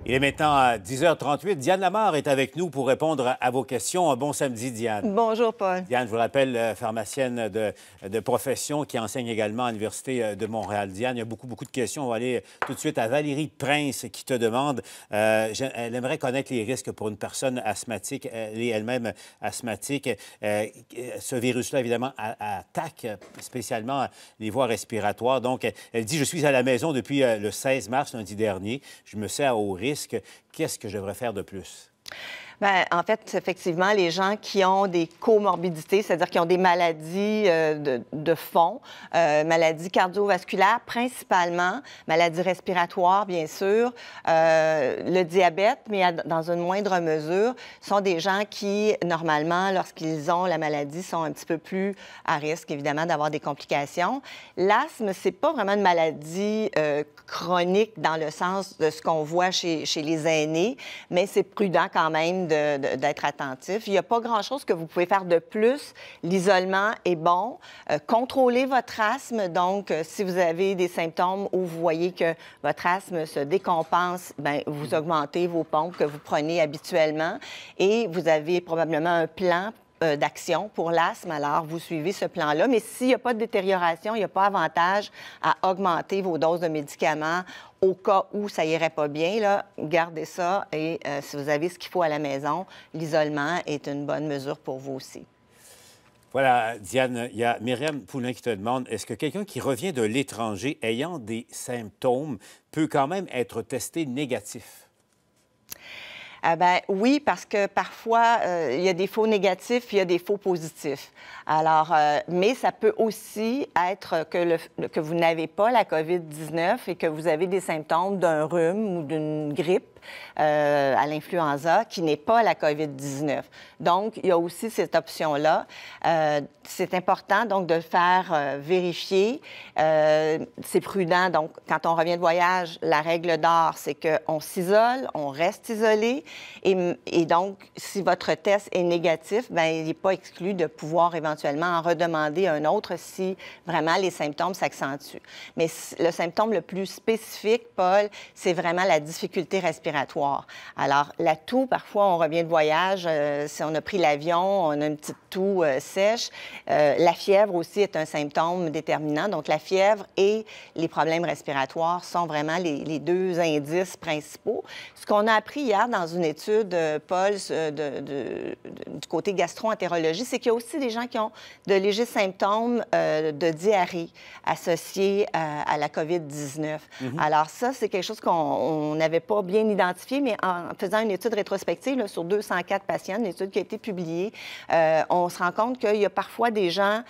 Il est maintenant 10h38. Diane Lamar est avec nous pour répondre à vos questions. Bon samedi, Diane. Bonjour, Paul. Diane, je vous rappelle, pharmacienne de profession qui enseigne également à l'Université de Montréal. Diane, il y a beaucoup de questions. On va aller tout de suite à Valérie Prince qui te demande, elle aimerait connaître les risques pour une personne asthmatique, elle est elle-même asthmatique. Ce virus-là, évidemment, attaque spécialement les voies respiratoires. Donc, elle dit, je suis à la maison depuis le 16 mars, lundi dernier. Je me sens au risque. Qu'est-ce que je devrais faire de plus? Bien, en fait, effectivement, les gens qui ont des comorbidités, c'est-à-dire qui ont des maladies de fond, maladies cardiovasculaires principalement, maladies respiratoires, bien sûr, le diabète, mais dans une moindre mesure, sont des gens qui, normalement, lorsqu'ils ont la maladie, sont un petit peu plus à risque, évidemment, d'avoir des complications. L'asthme, c'est pas vraiment une maladie chronique dans le sens de ce qu'on voit chez les aînés, mais c'est prudent quand même d'être attentif. Il n'y a pas grand-chose que vous pouvez faire de plus. L'isolement est bon. Contrôlez votre asthme. Donc, si vous avez des symptômes où vous voyez que votre asthme se décompense, bien, vous augmentez vos pompes que vous prenez habituellement et vous avez probablement un plan d'action pour l'asthme, alors vous suivez ce plan-là. Mais s'il n'y a pas de détérioration, il n'y a pas avantage à augmenter vos doses de médicaments au cas où ça irait pas bien, là, gardez ça et si vous avez ce qu'il faut à la maison, l'isolement est une bonne mesure pour vous aussi. Voilà, Diane, il y a Myriam Poulin qui te demande, est-ce que quelqu'un qui revient de l'étranger ayant des symptômes peut quand même être testé négatif? Bien, oui, parce que parfois, il y a des faux négatifs, il y a des faux positifs. Alors, mais ça peut aussi être que vous n'avez pas la COVID-19 et que vous avez des symptômes d'un rhume ou d'une grippe à l'influenza qui n'est pas la COVID-19. Donc, il y a aussi cette option-là. C'est important, donc, de faire vérifier. C'est prudent. Donc, quand on revient de voyage, la règle d'or, c'est qu'on s'isole, on reste isolé. Et donc, si votre test est négatif, bien, il n'est pas exclu de pouvoir éventuellement en redemander un autre si vraiment les symptômes s'accentuent. Mais le symptôme le plus spécifique, Paul, c'est vraiment la difficulté respiratoire. Alors, la toux, parfois, on revient de voyage, si on a pris l'avion, on a une petite toux sèche. La fièvre aussi est un symptôme déterminant. Donc, la fièvre et les problèmes respiratoires sont vraiment les deux indices principaux. Ce qu'on a appris hier dans une étude, Paul, du côté gastro-entérologie, c'est qu'il y a aussi des gens qui ont de légers symptômes de diarrhée associés à la COVID-19. Alors ça, c'est quelque chose qu'on n'avait pas bien identifié, mais en faisant une étude rétrospective là, sur 204 patients, une étude qui a été publiée, on se rend compte qu'il y a parfois des gens,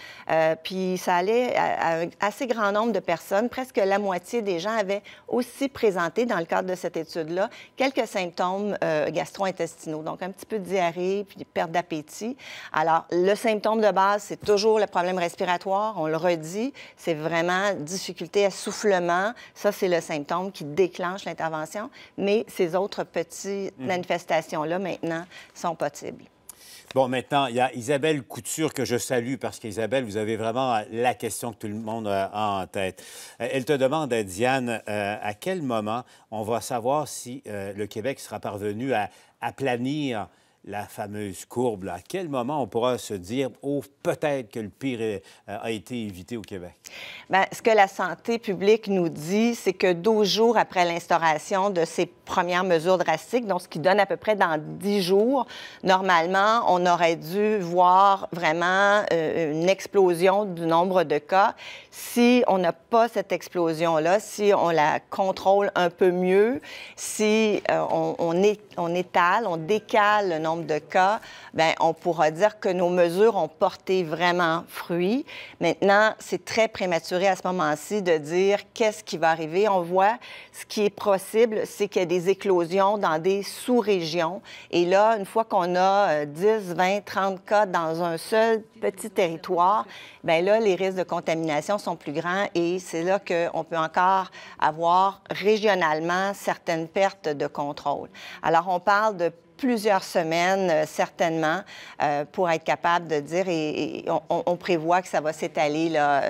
puis ça allait à un assez grand nombre de personnes, presque la moitié des gens avaient aussi présenté, dans le cadre de cette étude-là, quelques symptômes gastro-intestinaux, donc un petit peu de diarrhée, puis perte d'appétit. Alors, le symptôme de base, c'est toujours le problème respiratoire, on le redit, c'est vraiment difficulté à soufflement. Ça, c'est le symptôme qui déclenche l'intervention, mais ces autres petites manifestations-là, maintenant, sont possibles. Bon, maintenant, il y a Isabelle Couture que je salue parce qu'Isabelle, vous avez vraiment la question que tout le monde a en tête. Elle te demande, Diane, à quel moment on va savoir si le Québec sera parvenu à aplanir la fameuse courbe, là. À quel moment on pourra se dire, oh, peut-être que le pire a été évité au Québec? Bien, ce que la santé publique nous dit, c'est que 12 jours après l'instauration de ces premières mesures drastiques, donc ce qui donne à peu près dans 10 jours, normalement, on aurait dû voir vraiment une explosion du nombre de cas. Si on n'a pas cette explosion-là, si on la contrôle un peu mieux, si on étale, on décale le nombre de cas, bien, on pourra dire que nos mesures ont porté vraiment fruit. Maintenant, c'est très prématuré à ce moment-ci de dire qu'est-ce qui va arriver. On voit ce qui est possible, c'est qu'il y a des éclosions dans des sous-régions. Et là, une fois qu'on a 10, 20, 30 cas dans un seul petit territoire, bien là, les risques de contamination sont plus grands et c'est là qu'on peut encore avoir régionalement certaines pertes de contrôle. Alors, on parle de plusieurs semaines, certainement, pour être capable de dire, et on prévoit que ça va s'étaler là,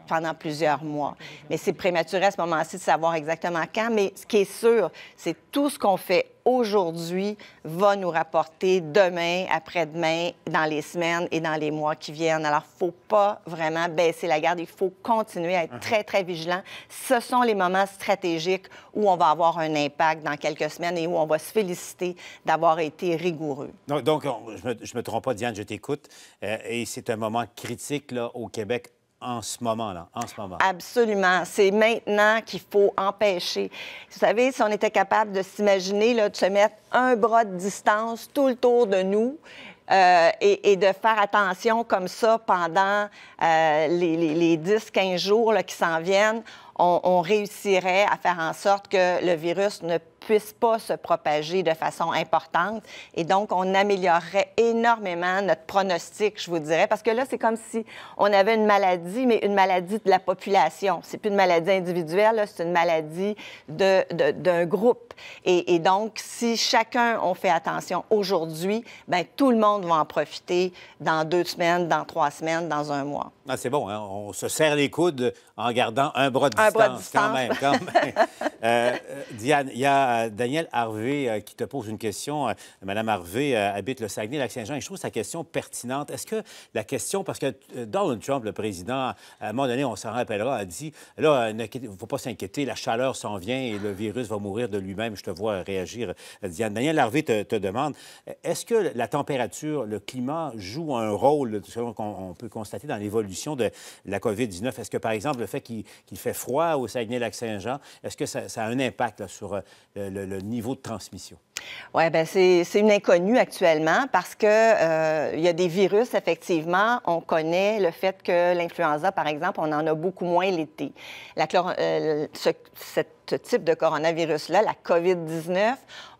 pendant plusieurs mois. Mais c'est prématuré à ce moment-ci de savoir exactement quand, mais ce qui est sûr, c'est tout ce qu'on fait aujourd'hui va nous rapporter demain, après-demain, dans les semaines et dans les mois qui viennent. Alors, il ne faut pas vraiment baisser la garde. Il faut continuer à être très, très vigilant. Ce sont les moments stratégiques où on va avoir un impact dans quelques semaines et où on va se féliciter d'avoir été rigoureux. Donc je me trompe pas, Diane, je t'écoute. Et c'est un moment critique là, au Québec en ce moment. Absolument. C'est maintenant qu'il faut empêcher. Vous savez, si on était capable de s'imaginer, là, de se mettre un bras de distance tout le tour de nous et de faire attention comme ça pendant les 10-15 jours là, qui s'en viennent, on réussirait à faire en sorte que le virus ne puisse pas se propager de façon importante. Et donc, on améliorerait énormément notre pronostic, je vous dirais, parce que là, c'est comme si on avait une maladie, mais une maladie de la population. C'est plus une maladie individuelle, c'est une maladie d'un groupe. Et donc, si chacun, on fait attention aujourd'hui, bien, tout le monde va en profiter dans 2 semaines, dans 3 semaines, dans 1 mois. Ah, c'est bon, hein? On se serre les coudes en gardant un bras de distance. Quand même. Diane, il y a Daniel Harvey qui te pose une question. Madame Harvey habite le Saguenay-Lac-Saint-Jean et je trouve sa question pertinente. Est-ce que la question, parce que Donald Trump, le président, à un moment donné, on s'en rappellera, a dit, là, il ne faut pas s'inquiéter, la chaleur s'en vient et le virus va mourir de lui-même. Je te vois réagir, Diane. Daniel Harvey te demande, est-ce que la température, le climat joue un rôle, selon qu'on peut constater dans l'évolution de la COVID-19? Est-ce que, par exemple, le fait qu'il fait froid au Saguenay-Lac-Saint-Jean, est-ce que ça a un impact là, sur le niveau de transmission? Oui, bien, c'est une inconnue actuellement parce que il y a des virus, effectivement. On connaît le fait que l'influenza, par exemple, on en a beaucoup moins l'été. Ce type de coronavirus-là, la COVID-19,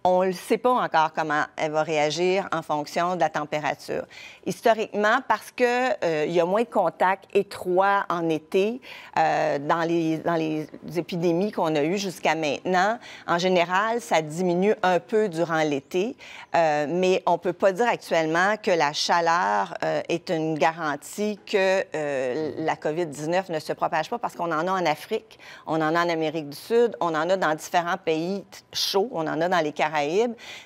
on ne sait pas encore comment elle va réagir en fonction de la température. Historiquement, parce qu'il y a moins de contacts étroits en été dans les épidémies qu'on a eues jusqu'à maintenant, en général, ça diminue un peu durant l'été, mais on ne peut pas dire actuellement que la chaleur est une garantie que la COVID-19 ne se propage pas parce qu'on en a en Afrique, on en a en Amérique du Sud, on en a dans différents pays chauds, on en a dans les Caraïbes.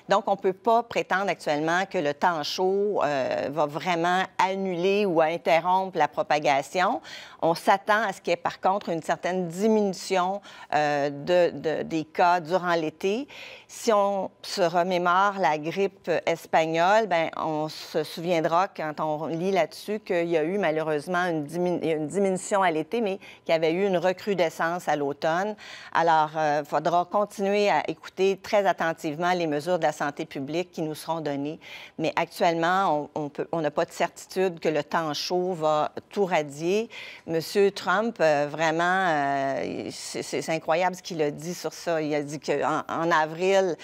Donc, on ne peut pas prétendre actuellement que le temps chaud va vraiment annuler ou interrompre la propagation. On s'attend à ce qu'il y ait par contre une certaine diminution des cas durant l'été. Si on se remémore la grippe espagnole, bien, on se souviendra quand on lit là-dessus qu'il y a eu malheureusement une diminution à l'été, mais qu'il y avait eu une recrudescence à l'automne. Alors, il faudra continuer à écouter très attentivement les mesures de la santé publique qui nous seront données. Mais actuellement, on n'a pas de certitude que le temps chaud va tout radier. Monsieur Trump, vraiment, c'est incroyable ce qu'il a dit sur ça. Il a dit qu'en avril,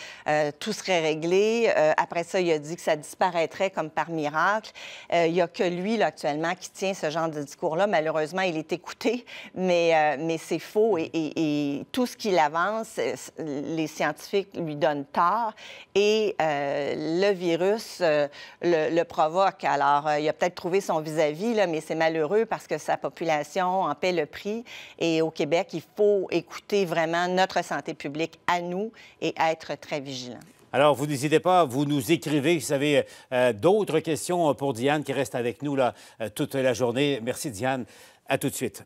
tout serait réglé. Après ça, il a dit que ça disparaîtrait comme par miracle. Il n'y a que lui, là, actuellement, qui tient ce genre de discours-là. Malheureusement, il est écouté, mais c'est faux. Et tout ce qu'il avance, les scientifiques lui donnent tort et le virus le provoque. Alors, il a peut-être trouvé son vis-à-vis, là, mais c'est malheureux parce que sa population en paie le prix. Et au Québec, il faut écouter vraiment notre santé publique à nous et être très vigilant. Alors, vous n'hésitez pas, vous nous écrivez. Vous avez d'autres questions pour Diane qui reste avec nous là, toute la journée. Merci, Diane. À tout de suite.